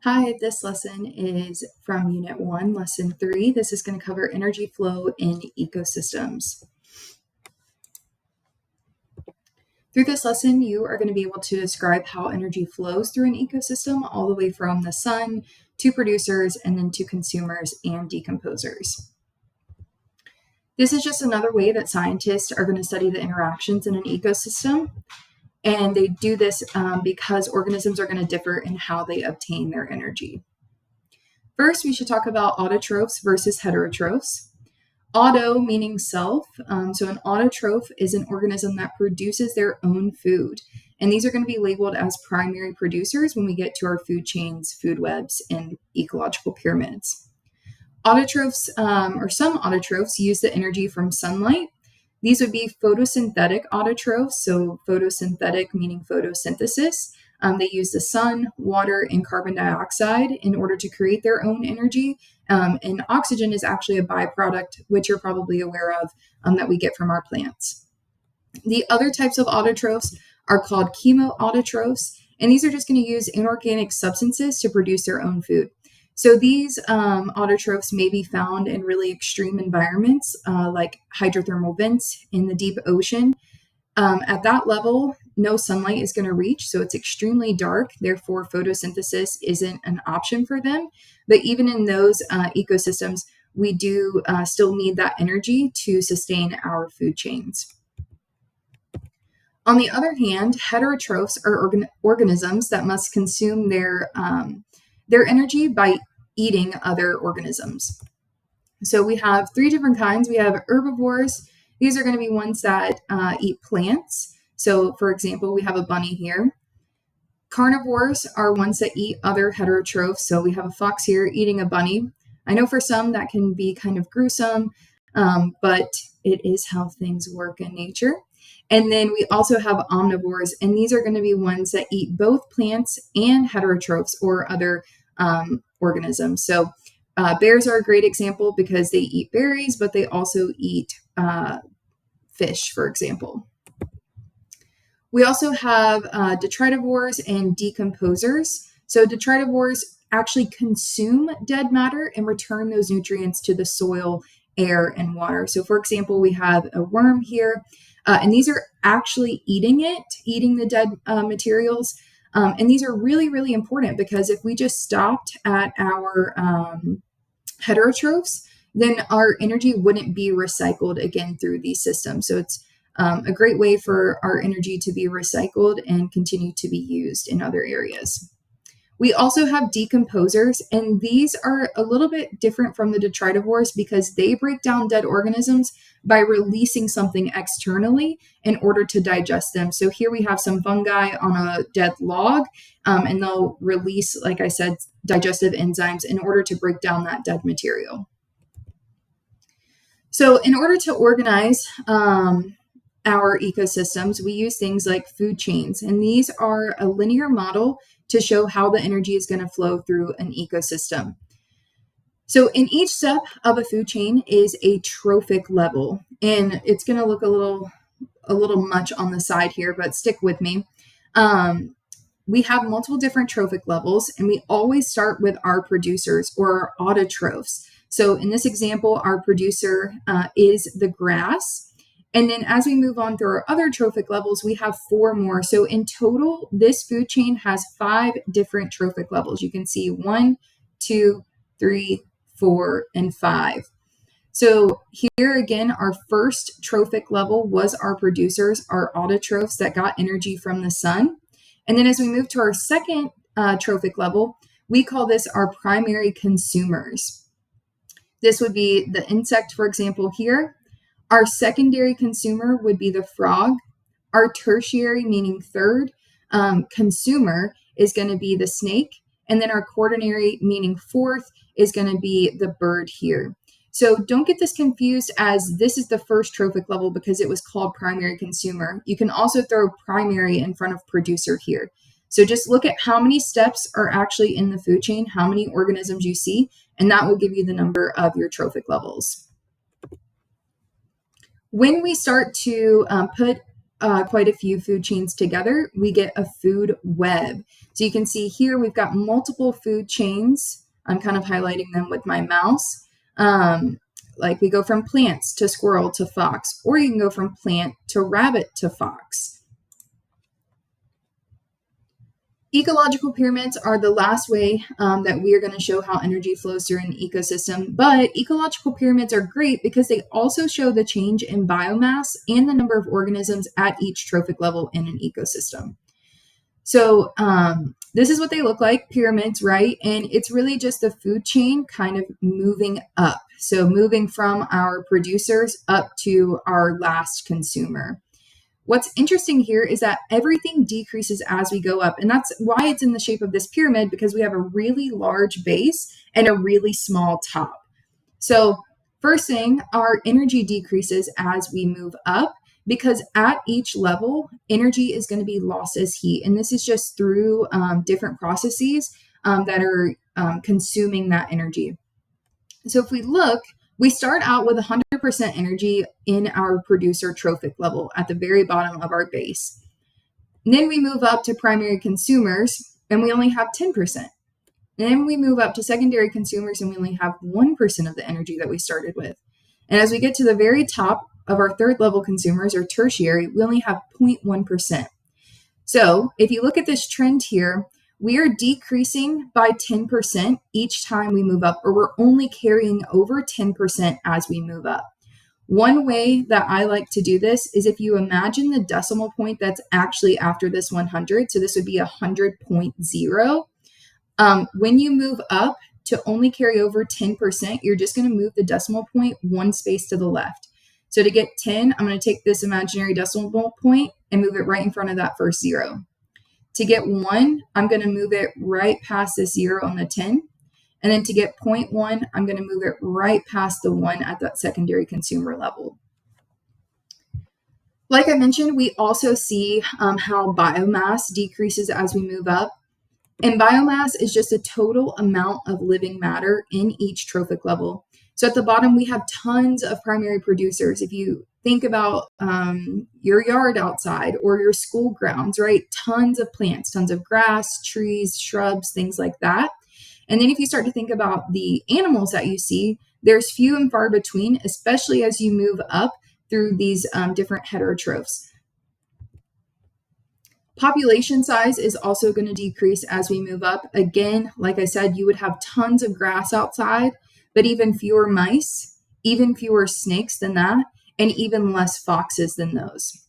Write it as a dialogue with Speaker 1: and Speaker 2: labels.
Speaker 1: Hi, this lesson is from Unit 1, Lesson 3. This is going to cover energy flow in ecosystems. Through this lesson, you are going to be able to describe how energy flows through an ecosystem, all the way from the sun to producers and then to consumers and decomposers. This is just another way that scientists are going to study the interactions in an ecosystem. And they do this because organisms are going to differ in how they obtain their energy. First, we should talk about autotrophs versus heterotrophs. Auto meaning self. So an autotroph is an organism that produces their own food. And these are going to be labeled as primary producers when we get to our food chains, food webs, and ecological pyramids. Autotrophs, or some autotrophs, use the energy from sunlight. These would be photosynthetic autotrophs. So photosynthetic meaning photosynthesis. They use the sun, water, and carbon dioxide in order to create their own energy. And oxygen is actually a byproduct, which you're probably aware of, that we get from our plants. The other types of autotrophs are called chemoautotrophs, and these are just going to use inorganic substances to produce their own food. So these autotrophs may be found in really extreme environments, like hydrothermal vents in the deep ocean. At that level, no sunlight is going to reach, so it's extremely dark. Therefore, photosynthesis isn't an option for them. But even in those ecosystems, we do still need that energy to sustain our food chains. On the other hand, heterotrophs are organisms that must consume their energy by eating other organisms. So we have three different kinds. We have herbivores. These are going to be ones that eat plants. So, for example, we have a bunny here. Carnivores are ones that eat other heterotrophs. So we have a fox here eating a bunny. I know for some that can be kind of gruesome, but it is how things work in nature. And then we also have omnivores, and these are going to be ones that eat both plants and heterotrophs or other organisms. So bears are a great example because they eat berries, but they also eat fish, for example. We also have detritivores and decomposers. So detritivores actually consume dead matter and return those nutrients to the soil, air, and water. So for example, we have a worm here, and these are actually eating the dead materials. And these are really, really important because if we just stopped at our heterotrophs, then our energy wouldn't be recycled again through these systems. So it's a great way for our energy to be recycled and continue to be used in other areas. We also have decomposers, and these are a little bit different from the detritivores because they break down dead organisms by releasing something externally in order to digest them. So here we have some fungi on a dead log, and they'll release, like I said, digestive enzymes in order to break down that dead material. So in order to organize our ecosystems, we use things like food chains, and these are a linear model to show how the energy is going to flow through an ecosystem. So in each step of a food chain is a trophic level, and it's going to look a little much on the side here, but stick with me. We have multiple different trophic levels, and we always start with our producers or our autotrophs. So in this example, our producer is the grass. And then as we move on through our other trophic levels, we have 4 more. So in total, this food chain has 5 different trophic levels. You can see 1, 2, 3, 4, and 5. So here again, our first trophic level was our producers, our autotrophs that got energy from the sun. And then as we move to our second trophic level, we call this our primary consumers. This would be the insect, for example, here. Our secondary consumer would be the frog. Our tertiary, meaning third, consumer is going to be the snake. And then our quaternary, meaning fourth, is going to be the bird here. So don't get this confused as this is the first trophic level because it was called primary consumer. You can also throw primary in front of producer here. So just look at how many steps are actually in the food chain, how many organisms you see, and that will give you the number of your trophic levels. When we start to put quite a few food chains together, we get a food web. So you can see here we've got multiple food chains. I'm kind of highlighting them with my mouse. Like we go from plants to squirrel to fox, or you can go from plant to rabbit to fox. Ecological pyramids are the last way that we are going to show how energy flows through an ecosystem, but ecological pyramids are great because they also show the change in biomass and the number of organisms at each trophic level in an ecosystem. So this is what they look like, pyramids, right? And it's really just the food chain kind of moving up. So moving from our producers up to our last consumer. What's interesting here is that everything decreases as we go up. And that's why it's in the shape of this pyramid, because we have a really large base and a really small top. So first thing, our energy decreases as we move up, because at each level, energy is going to be lost as heat. And this is just through different processes that are consuming that energy. So if we look, we start out with 100% energy in our producer trophic level at the very bottom of our base. And then we move up to primary consumers and we only have 10%. And then we move up to secondary consumers and we only have 1% of the energy that we started with. And as we get to the very top of our third level consumers or tertiary, we only have 0.1%. So if you look at this trend here, we are decreasing by 10% each time we move up, or we're only carrying over 10% as we move up. One way that I like to do this is if you imagine the decimal point that's actually after this 100, so this would be 100.0. When you move up to only carry over 10%, you're just going to move the decimal point one space to the left. So to get 10, I'm going to take this imaginary decimal point and move it right in front of that first zero. To get 1, I'm going to move it right past this 0 on the 10. And then to get 0.1, I'm going to move it right past the 1 at that secondary consumer level. Like I mentioned, we also see how biomass decreases as we move up. And biomass is just a total amount of living matter in each trophic level. So at the bottom, we have tons of primary producers. If you think about your yard outside or your school grounds, right? Tons of plants, tons of grass, trees, shrubs, things like that. And then if you start to think about the animals that you see, there's few and far between, especially as you move up through these different heterotrophs. Population size is also going to decrease as we move up. Again, like I said, you would have tons of grass outside, but even fewer mice, even fewer snakes than that, and even less foxes than those.